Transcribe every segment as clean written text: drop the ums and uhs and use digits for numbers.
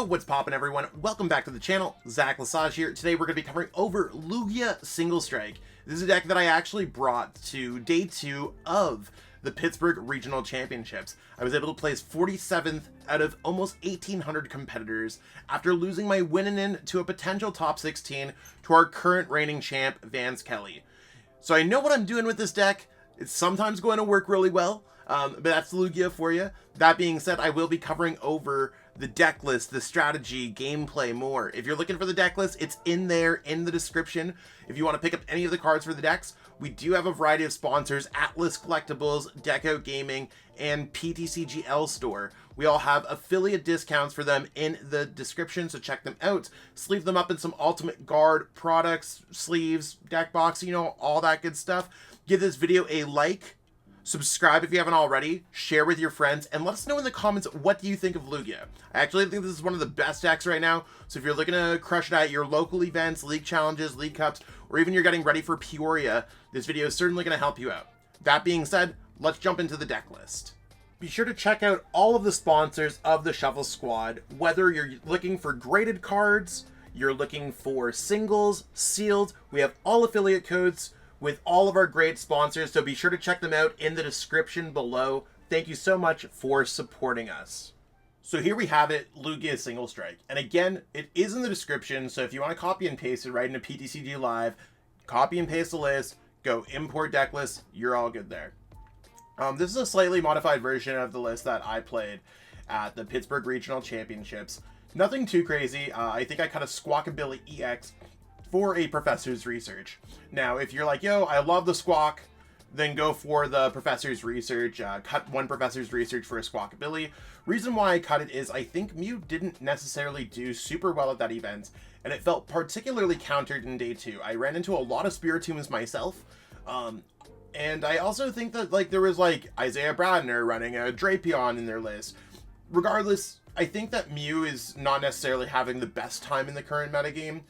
Yo, what's poppin' everyone? Welcome back to the channel. Zach Lesage here. Today we're going to be covering over Lugia Single Strike. This is a deck that I actually brought to day 2 of the Pittsburgh Regional Championships. I was able to place 47th out of almost 1,800 competitors after losing my win-in to a potential top 16 to our current reigning champ, Vance Kelly. So I know what I'm doing with this deck. It's sometimes going to work really well, but that's Lugia for you. That being said, I will be covering over the deck list, the strategy, gameplay, more. If you're looking for the deck list, it's in there in the description. If you want to pick up any of the cards for the decks, we do have a variety of sponsors: Atlas Collectibles, Deco Gaming, and PTCG LOR. We all have affiliate discounts for them in the description, so check them out. Sleeve them up in some Ultimate Guard products, sleeves, deck box, you know, all that good stuff. Give this video a like. Subscribe if you haven't already, share with your friends, and let us know in the comments what do you think of Lugia. I actually think this is one of the best decks right now, so if you're looking to crush it at your local events, league challenges, league cups, or even you're getting ready for Peoria, this video is certainly going to help you out. That being said, let's jump into the deck list. Be sure to check out all of the sponsors of the Shuffle Squad, whether you're looking for graded cards, you're looking for singles, sealed. We have all affiliate codes with all of our great sponsors, so be sure to check them out in the description below. Thank you so much for supporting us. So here we have it, Lugia Single Strike. And again, it is in the description, so if you want to copy and paste it right into PTCG Live, copy and paste the list, go import deck list, you're all good there. This is a slightly modified version of the list that I played at the Pittsburgh Regional Championships. Nothing too crazy. I think I cut a Squawkabilly EX for a Professor's Research. Now, if you're like, yo, I love the Squawk, then go for the Professor's Research. Cut one Professor's Research for a Squawkabilly. Reason why I cut it is I think Mew didn't necessarily do super well at that event, and it felt particularly countered in day 2. I ran into a lot of Spiritombs myself, and I also think that like there was like Isaiah Bradner running a Drapion in their list. Regardless, I think that Mew is not necessarily having the best time in the current metagame.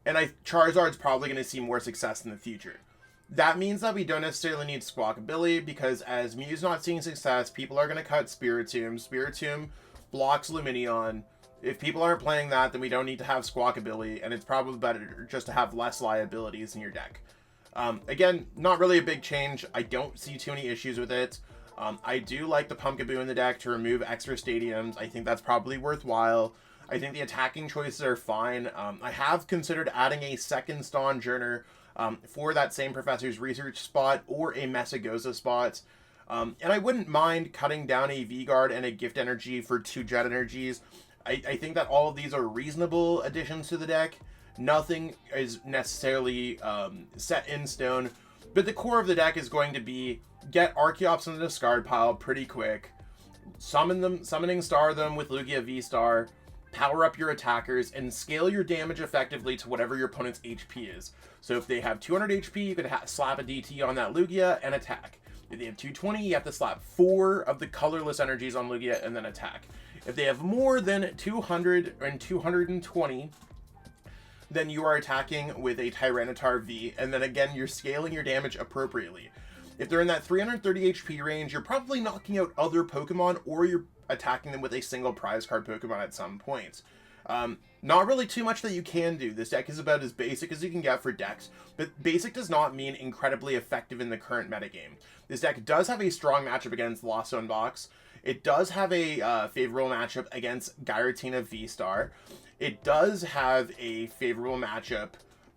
And Charizard's probably going to see more success in the future. That means that we don't necessarily need Squawkabilly, because as Mew's not seeing success, people are going to cut Spiritomb. Spiritomb blocks Lumineon. If people aren't playing that, then we don't need to have Squawkabilly, and it's probably better just to have less liabilities in your deck. Again, not really a big change. I don't see too many issues with it. I do like the Pumpkaboo in the deck to remove extra stadiums. I think that's probably worthwhile. I think the attacking choices are fine. I have considered adding a second Stonjourner for that same Professor's Research spot or a Mesagoza spot. And I wouldn't mind cutting down a V-Guard and a Gift Energy for 2 Jet Energies. I think that all of these are reasonable additions to the deck. Nothing is necessarily set in stone, but the core of the deck is going to be get Archeops in the discard pile pretty quick, summoning star them with Lugia V-STAR, power up your attackers, and scale your damage effectively to whatever your opponent's HP is. So if they have 200 HP, you could slap a DT on that Lugia and attack. If they have 220, you have to slap 4 of the colorless energies on Lugia and then attack. If they have more than 200 and 220, then you are attacking with a Tyranitar V, and then again, you're scaling your damage appropriately. If they're in that 330 HP range, you're probably knocking out other Pokemon, or you're attacking them with a single prize card Pokemon at some point. Not really too much that you can do. This deck is about as basic as you can get for decks, but basic does not mean incredibly effective in the current metagame. This deck does have a strong matchup against Lost Zone Box. It does have a favorable matchup against Giratina V-STAR. It does have a favorable matchup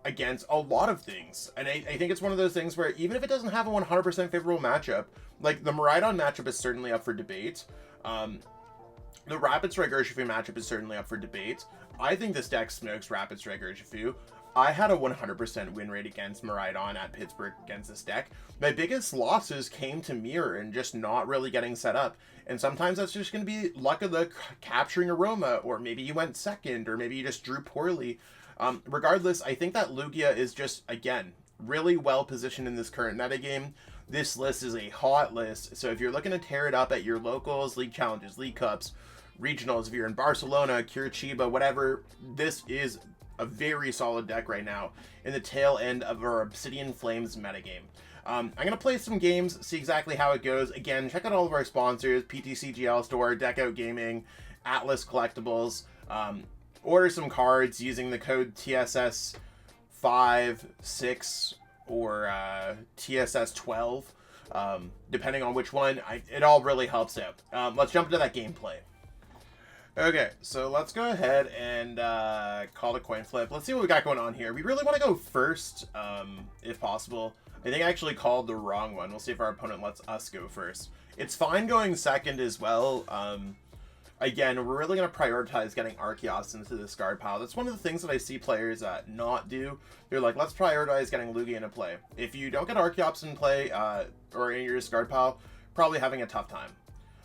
against a lot of things, and I think it's one of those things where even if it doesn't have a 100% favorable matchup, like the Miraidon matchup is certainly up for debate. The Rapid Strike Urshifu matchup is certainly up for debate. I think this deck smokes Rapid Strike Urshifu. I had a 100% win rate against Miraidon at Pittsburgh against this deck. My biggest losses came to Mirror and just not really getting set up. And sometimes that's just going to be luck of the Capturing Aroma, or maybe you went second, or maybe you just drew poorly. Regardless, I think that Lugia is just, again, really well positioned in this current metagame. This list is a hot list, so if you're looking to tear it up at your locals, league challenges, league cups, regionals, if you're in Barcelona, Curitiba, whatever, this is a very solid deck right now in the tail end of our Obsidian Flames metagame. I'm going to play some games, see exactly how it goes. Again, check out all of our sponsors, PTCG LOR, Deco Gaming, Atlas collectibles, order some cards using the code TSS 5, 6, or TSS 12, depending on which one. It all really helps out. Let's jump into that gameplay. Okay, so let's go ahead and call it coin flip. Let's see what we got going on here. We really want to go first, if possible. I think I actually called the wrong one. We'll see if our opponent lets us go first. It's fine going second as well. Again, we're really going to prioritize getting Archeops into the discard pile. That's one of the things that I see players not do. They're like, let's prioritize getting Lugia into play. If you don't get Archeops in play, or in your discard pile, probably having a tough time.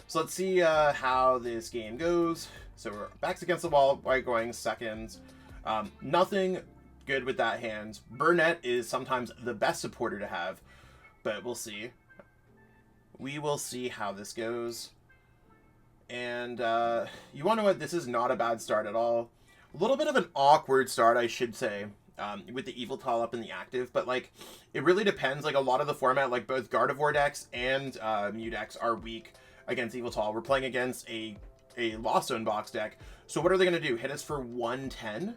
So let's see how this game goes. So we're backs against the wall by going second. Nothing good with that hand. Burnet is sometimes the best supporter to have, but we'll see. We will see how this goes. And you want to know what? This is not a bad start at all. A little bit of an awkward start, I should say, with the Yveltal up in the active, but like it really depends. Like a lot of the format, like both Gardevoir decks and Mew decks are weak against Yveltal. We're playing against a Lost Zone box deck. So what are they going to do? Hit us for 110?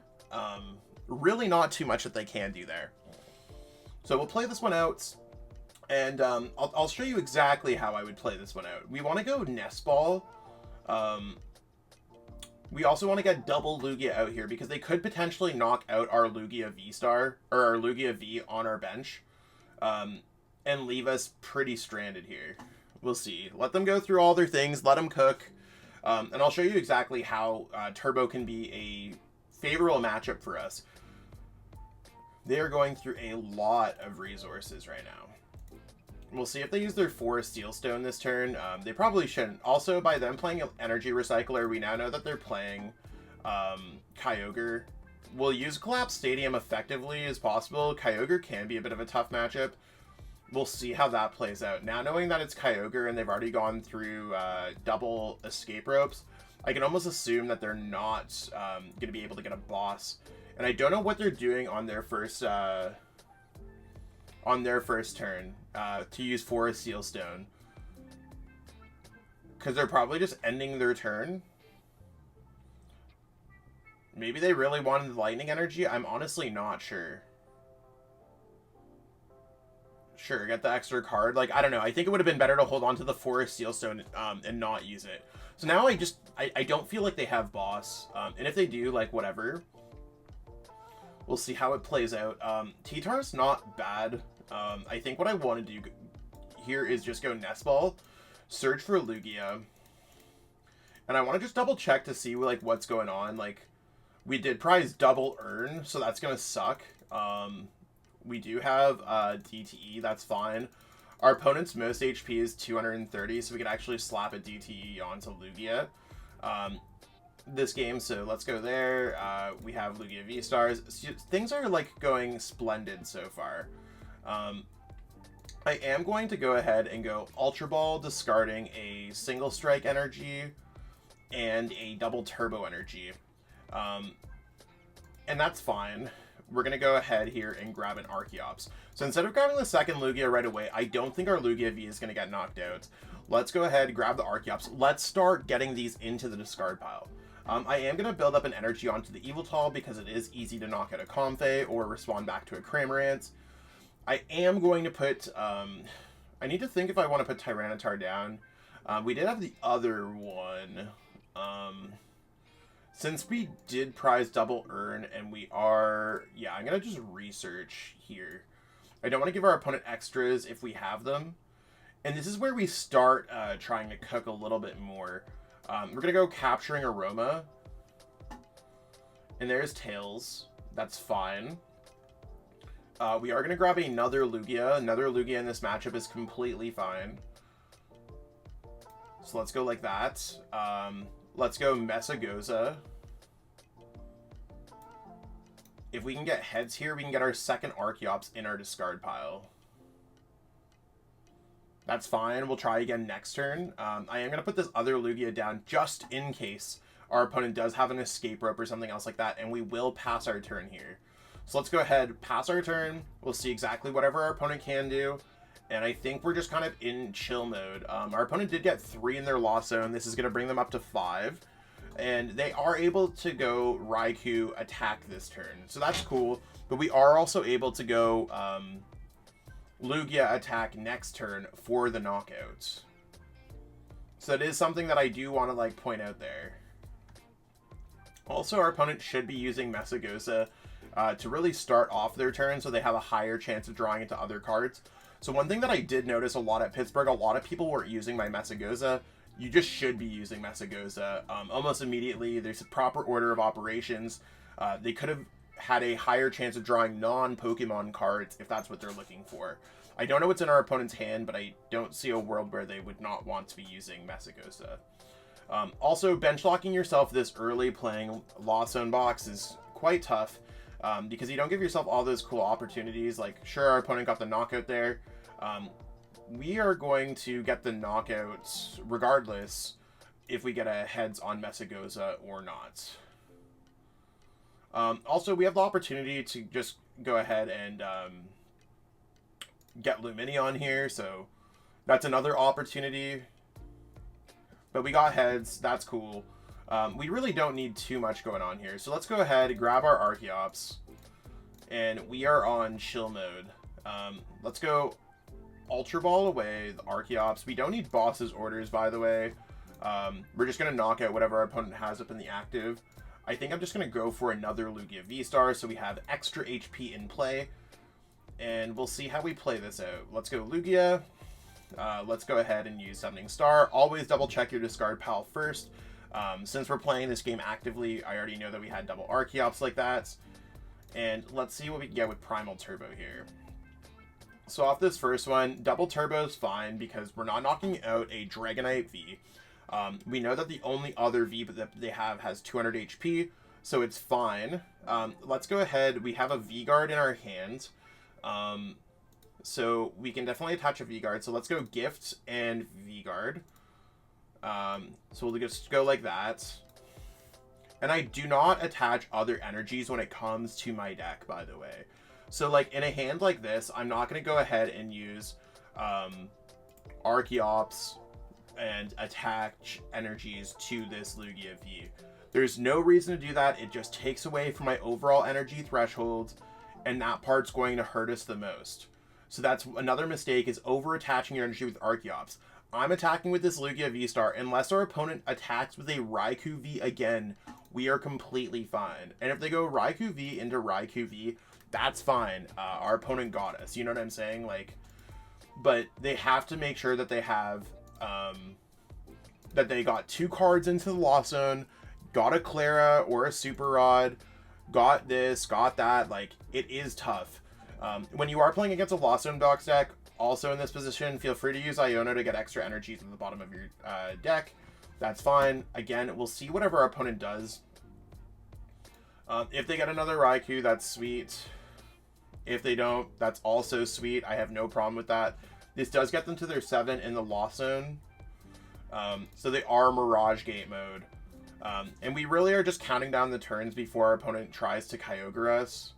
Really not too much that they can do there. So we'll play this one out. And I'll show you exactly how I would play this one out. We want to go Nest Ball. We also want to get double Lugia out here because they could potentially knock out our Lugia V-Star, or our Lugia V on our bench, and leave us pretty stranded here. We'll see. Let them go through all their things, let them cook, and I'll show you exactly how Turbo can be a favorable matchup for us. They are going through a lot of resources right now. We'll see if they use their Forest Steel Stone this turn. They probably shouldn't. Also, by them playing Energy Recycler, we now know that they're playing Kyogre. We'll use Collapsed Stadium effectively as possible. Kyogre can be a bit of a tough matchup. We'll see how that plays out. Now, knowing that it's Kyogre and they've already gone through double escape ropes, I can almost assume that they're not going to be able to get a boss. And I don't know what they're doing on their first turn to use Forest Steel Stone, because they're probably just ending their turn. Maybe they really wanted Lightning Energy. I'm honestly not sure. Sure, get the extra card. Like, I don't know. I think it would have been better to hold on to the Forest Steel Stone and not use it. So now I don't feel like they have boss. And if they do, like, whatever. We'll see how it plays out. T-Tar's not bad. I think what I want to do here is just go Nest Ball, search for Lugia, and I want to just double check to see like what's going on. Like, we did prize double Urn, so that's gonna suck. We do have DTE, that's fine. Our opponent's most HP is 230, so we could actually slap a DTE onto Lugia this game, so let's go there. We have Lugia V-Stars. Things are like going splendid so far. I am going to go ahead and go Ultra Ball, discarding a single strike energy and a double turbo energy. And that's fine. We're going to go ahead here and grab an Archeops. So instead of grabbing the second Lugia right away, I don't think our Lugia V is going to get knocked out. Let's go ahead and grab the Archeops. Let's start getting these into the discard pile. I am going to build up an energy onto the Yveltal because it is easy to knock out a Comfey or respond back to a Cramorant. I am going to put, I need to think if I want to put Tyranitar down. We did have the other one. Since we did prize double Urn and we are, yeah, I'm going to just research here. I don't want to give our opponent extras if we have them. And this is where we start trying to cook a little bit more. We're going to go Capturing Aroma. And there's Tails. That's fine. We are going to grab another Lugia. Another Lugia in this matchup is completely fine. So let's go like that. Let's go Mesagoza. If we can get heads here, we can get our second Archeops in our discard pile. That's fine. We'll try again next turn. I am going to put this other Lugia down just in case our opponent does have an escape rope or something else like that, and we will pass our turn here. So let's go ahead, pass our turn. We'll see exactly whatever our opponent can do. And I think we're just kind of in chill mode. Our opponent did get 3 in their loss zone. This is going to bring them up to 5. And they are able to go Raikou attack this turn. So that's cool. But we are also able to go Lugia attack next turn for the knockouts. So it is something that I do want to like point out there. Also, our opponent should be using Mesagoza to really start off their turn so they have a higher chance of drawing into other cards. So one thing that I did notice a lot at Pittsburgh, a lot of people weren't using my Mesagoza. You just should be using Mesagoza almost immediately. There's a proper order of operations. They could have had a higher chance of drawing non-Pokemon cards if that's what they're looking for. I don't know what's in our opponent's hand, but I don't see a world where they would not want to be using Mesagoza. Also, bench locking yourself this early playing Lost Zone box is quite tough because you don't give yourself all those cool opportunities. Like, sure, our opponent got the knockout there. We are going to get the knockouts regardless if we get a heads on Mesagoza or not. Also, we have the opportunity to just go ahead and get Lumineon here, so that's another opportunity. But we got heads, that's cool. We really don't need too much going on here. So let's go ahead and grab our Archeops. And we are on chill mode. Let's go Ultra Ball away, the Archeops. We don't need boss's orders, by the way. We're just going to knock out whatever our opponent has up in the active. I think I'm just going to go for another Lugia V-Star so we have extra HP in play. And we'll see how we play this out. Let's go Lugia. Let's go ahead and use Summoning Star. Always double check your discard pile first. Since we're playing this game actively, I already know that we had double Archeops like that. And let's see what we can get with Primal Turbo here. So off this first one, double Turbo is fine because we're not knocking out a Dragonite V. We know that the only other V that they have has 200 HP, so it's fine. Let's go ahead. We have a V-Guard in our hand. So we can definitely attach a V-Guard. So let's go Gift and V-Guard. So we'll just go like that. And I do not attach other energies when it comes to my deck, by the way. So like in a hand like this, I'm not going to go ahead and use Archeops and attach energies to this Lugia V. There's no reason to do that. It just takes away from my overall energy threshold, and that part's going to hurt us the most. So that's another mistake, is over attaching your energy with Archeops. I'm attacking with this Lugia V-Star. Unless our opponent attacks with a Raikou V again, we are completely fine. And if they go Raikou V into Raikou V, that's fine. Our opponent got us. You know what I'm saying? Like, but they have to make sure that they have, that they got 2 cards into the Lost Zone, got a Clara or a Super Rod, got this, got that. Like, it is tough. When you are playing against a Lost Zone box deck, also in this position, feel free to use Iono to get extra energies at the bottom of your deck. That's fine. Again, we'll see whatever our opponent does. If they get another Raikou, that's sweet. If they don't, that's also sweet. I have no problem with that. This does get them to their 7 in the Lost Zone. So they are Mirage Gate mode. And we really are just counting down the turns before our opponent tries to Kyogre us.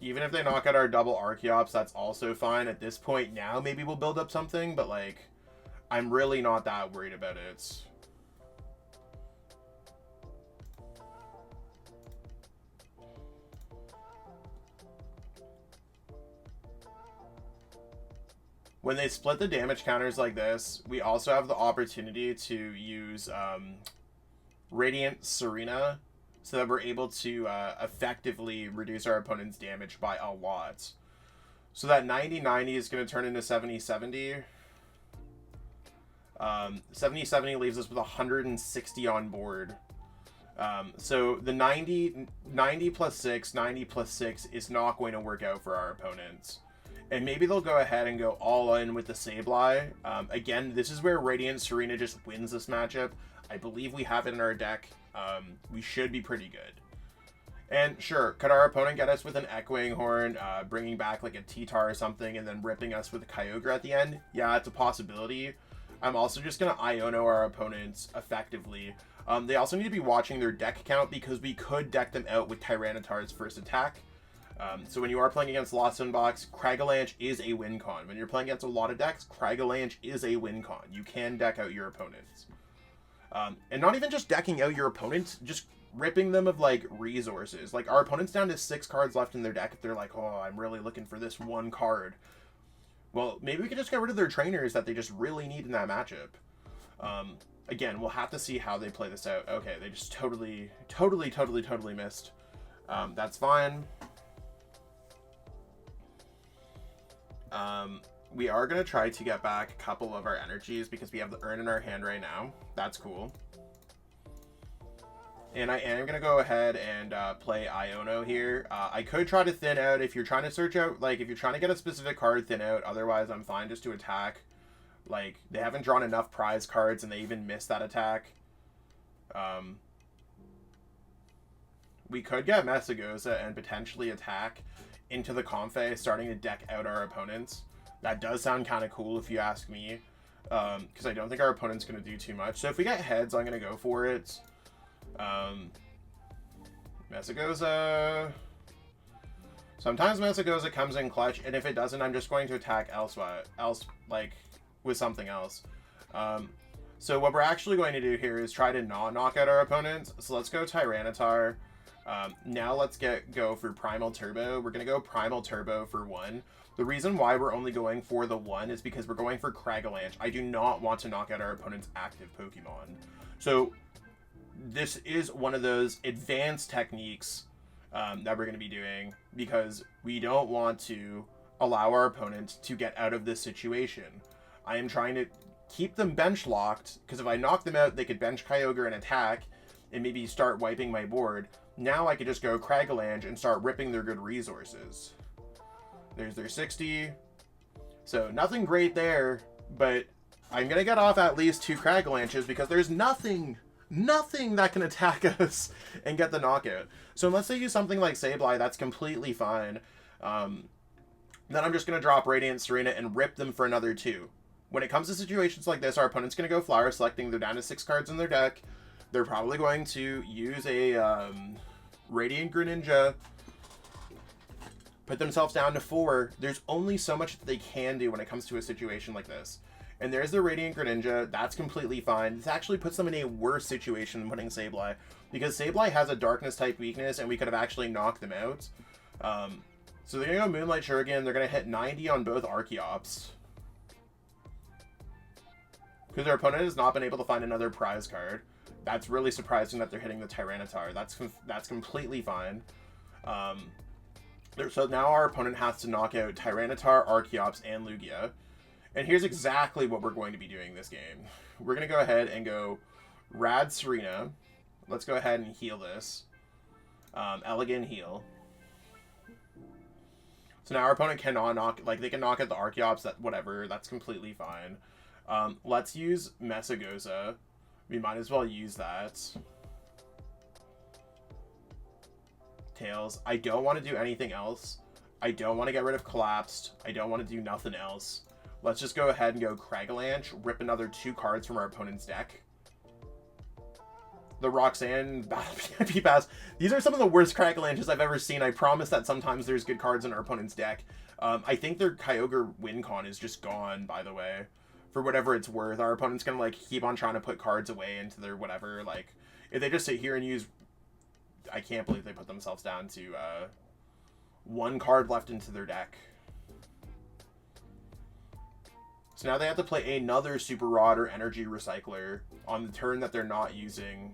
Even if they knock out our double Archeops, that's also fine. At this point now, maybe we'll build up something, but like, I'm really not that worried about it. When they split the damage counters like this, we also have the opportunity to use Radiant Tsareena, so that we're able to effectively reduce our opponent's damage by a lot. So that 90-90 is going to turn into 70-70. 70-70 leaves us with 160 on board. So the 90 plus 6, 90 plus 6 is not going to work out for our opponents. And maybe they'll go ahead and go all in with the Sableye. Again, this is where Radiant Tsareena just wins this matchup. I believe we have it in our deck. We should be pretty good. And sure, could our opponent get us with an Echoing Horn, bringing back like a T-Tar or something, and then ripping us with a Kyogre at the end? Yeah, it's a possibility. I'm also just going to Iono our opponents effectively. They also need to be watching their deck count, because we could deck them out with Tyranitar's first attack. So when you are playing against Lost Box, Cragalanche is a win con. When you're playing against a lot of decks, Cragalanche is a win con. You can deck out your opponents. And not even just decking out your opponents, just ripping them of, like, resources. Like, our opponent's down to 6 cards left in their deck. If they're like, oh, I'm really looking for this one card. Well, maybe we can just get rid of their trainers that they just really need in that matchup. Again, we'll have to see how they play this out. Okay, they just totally missed. That's fine. We are going to try to get back a couple of our energies because we have the Urn in our hand right now. That's cool. And I am going to go ahead and play Iono here. I could try to thin out if you're trying to search out, like, if you're trying to get a specific card, thin out. Otherwise, I'm fine just to attack. Like, they haven't drawn enough prize cards and they even missed that attack. We could get Mesagoza and potentially attack into the Comfey, starting to deck out our opponents. That does sound kind of cool if you ask me, because I don't think our opponent's going to do too much. So if we get heads, I'm going to go for it. Mesagoza. Sometimes Mesagoza comes in clutch, and if it doesn't, I'm just going to attack like with something else. So what we're actually going to do here is try to not knock out our opponents. So let's go Tyranitar. Now let's go for Primal Turbo. We're going to go Primal Turbo for 1. The reason why we're only going for the 1 is because we're going for Cragalanche. I do not want to knock out our opponent's active Pokemon. So this is one of those advanced techniques that we're going to be doing because we don't want to allow our opponent to get out of this situation. I am trying to keep them bench locked because if I knock them out, they could bench Kyogre and attack and maybe start wiping my board. Now I could just go Cragalanche and start ripping their good resources. There's their 60. So nothing great there, but I'm going to get off at least 2 Cragalanches because there's nothing that can attack us and get the knockout. So unless they use something like Sableye, that's completely fine. Then I'm just going to drop Radiant Tsareena and rip them for another 2. When it comes to situations like this, our opponent's going to go Flower Selecting. They're down to 6 cards in their deck. They're probably going to use a Radiant Greninja, put themselves down to 4. There's only so much that they can do when it comes to a situation like this. And there's the Radiant Greninja. That's completely fine. This actually puts them in a worse situation than putting Sableye, because Sableye has a Darkness type weakness, and we could have actually knocked them out. So they're going to go Moonlight Shuriken. They're going to hit 90 on both Archeops, because their opponent has not been able to find another prize card. That's really surprising that they're hitting the Tyranitar. That's completely fine. So now our opponent has to knock out Tyranitar, Archeops, and Lugia. And here's exactly what we're going to be doing this game. We're going to go ahead and go Rad Tsareena. Let's go ahead and heal this. Elegant heal. So now our opponent cannot knock, like, they can knock out the Archeops, whatever, that's completely fine. Let's use Mesagoza. We might as well use that. Tails. I don't want to do anything else. I don't want to get rid of Collapsed. I don't want to do nothing else. Let's just go ahead and go Cragalanche, rip another 2 cards from our opponent's deck. The Roxanne Battle VIP Pass. These are some of the worst Cragalanches I've ever seen. I promise that sometimes there's good cards in our opponent's deck. I think their Kyogre win con is just gone, by the way. For whatever it's worth. Our opponent's gonna, like, keep on trying to put cards away into their whatever. Like, if they just sit here and use... I can't believe they put themselves down to 1 card left into their deck. So now they have to play another Super Rod or Energy Recycler on the turn that they're not using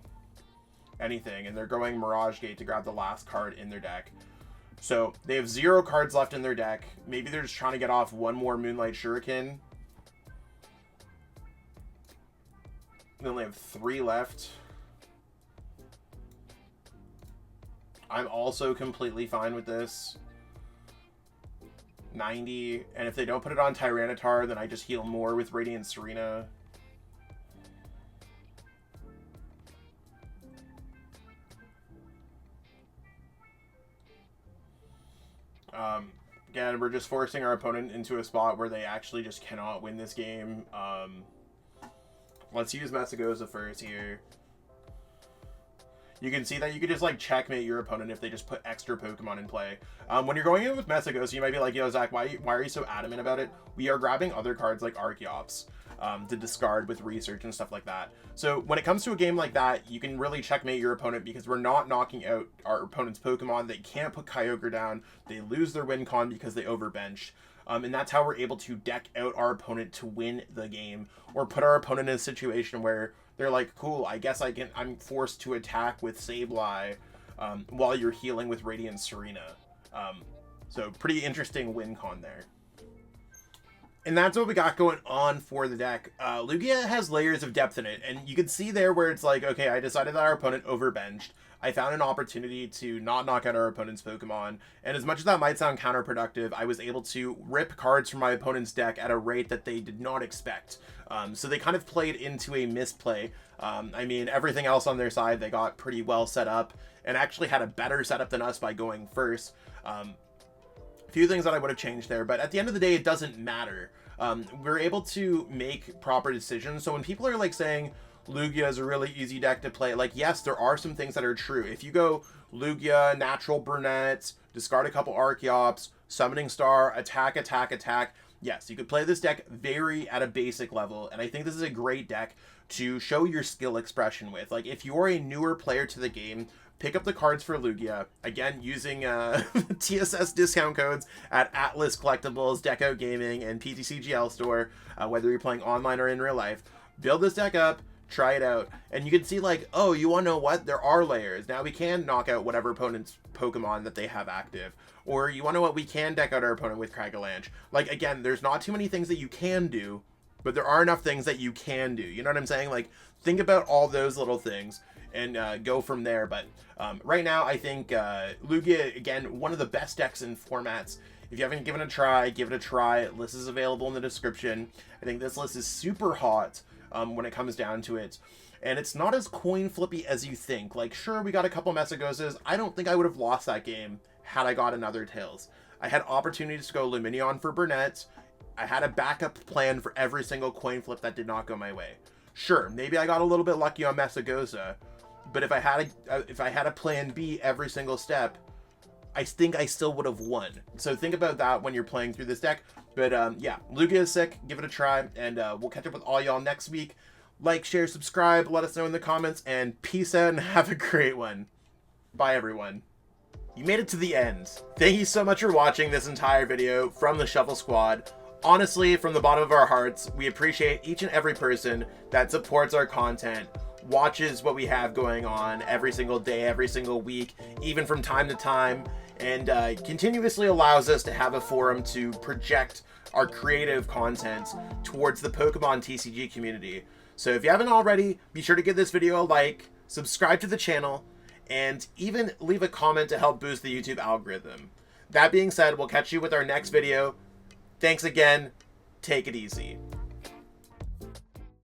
anything, and they're going Mirage Gate to grab the last card in their deck. So they have 0 cards left in their deck. Maybe they're just trying to get off 1 more Moonlight Shuriken. They only have 3 left. I'm also completely fine with this. 90. And if they don't put it on Tyranitar, then I just heal more with Radiant Tsareena. Again, we're just forcing our opponent into a spot where they actually just cannot win this game. Let's use Mesagoza first here. you can see that you could just like checkmate your opponent if they just put extra Pokemon in play. When you're going in with Mesagoza, you might be like, yo, Zach, why are you so adamant about it? We are grabbing other cards like Archeops to discard with research and stuff like that. So when it comes to a game like that, you can really checkmate your opponent because we're not knocking out our opponent's Pokemon. They can't put Kyogre down. They lose their win con because they overbenched. And that's how we're able to deck out our opponent to win the game, or put our opponent in a situation where they're like, cool, I guess I'm forced to attack with Sableye while you're healing with Radiant Tsareena. So pretty interesting win con there. And that's what we got going on for the deck. Lugia has layers of depth in it, and you can see there where it's like, okay, I decided that our opponent overbenched. I found an opportunity to not knock out our opponent's Pokemon, and as much as that might sound counterproductive, I was able to rip cards from my opponent's deck at a rate that they did not expect. So they kind of played into a misplay. I mean, everything else on their side, they got pretty well set up, and actually had a better setup than us by going first. A few things that I would have changed there, but at the end of the day, it doesn't matter. We're able to make proper decisions. So when people are like saying Lugia is a really easy deck to play, like, yes, there are some things that are true. If you go Lugia, natural Burnet, discard a couple Archeops, summoning star, attack, yes, you could play this deck very at a basic level, and I think this is a great deck to show your skill expression with. Like, if you're a newer player to the game, pick up the cards for Lugia, again, using TSS discount codes at Atlas Collectibles, Deco Gaming, and PTCGL Store, whether you're playing online or in real life. Build this deck up, try it out, and you can see like, oh, you want to know what? There are layers. Now we can knock out whatever opponent's Pokemon that they have active. Or you want to know what? We can deck out our opponent with Cragalanche. Like, again, there's not too many things that you can do, but there are enough things that you can do. You know what I'm saying? Like, think about all those little things and go from there. But right now, I think Lugia, again, one of the best decks in formats. If you haven't given it a try, give it a try. List is available in the description. I think this list is super hot when it comes down to it. And it's not as coin flippy as you think. Like, sure, we got a couple Mesagozas. I don't think I would have lost that game had I got another Tails. I had opportunities to go Lumineon for Burnet. I had a backup plan for every single coin flip that did not go my way. Sure, maybe I got a little bit lucky on Mesagoza, but if I had a plan B every single step, I think I still would have won. So think about that when you're playing through this deck. But yeah, Lugia is sick. Give it a try, and we'll catch up with all y'all next week. Like, share, subscribe, let us know in the comments, and peace out and have a great one. Bye, everyone. You made it to the end. Thank you so much for watching this entire video from the Shuffle Squad. Honestly, from the bottom of our hearts, we appreciate each and every person that supports our content, watches what we have going on every single day, every single week, even from time to time, and continuously allows us to have a forum to project our creative content towards the Pokemon TCG community. So if you haven't already, be sure to give this video a like, subscribe to the channel, and even leave a comment to help boost the YouTube algorithm. That being said, we'll catch you with our next video. Thanks again. Take it easy.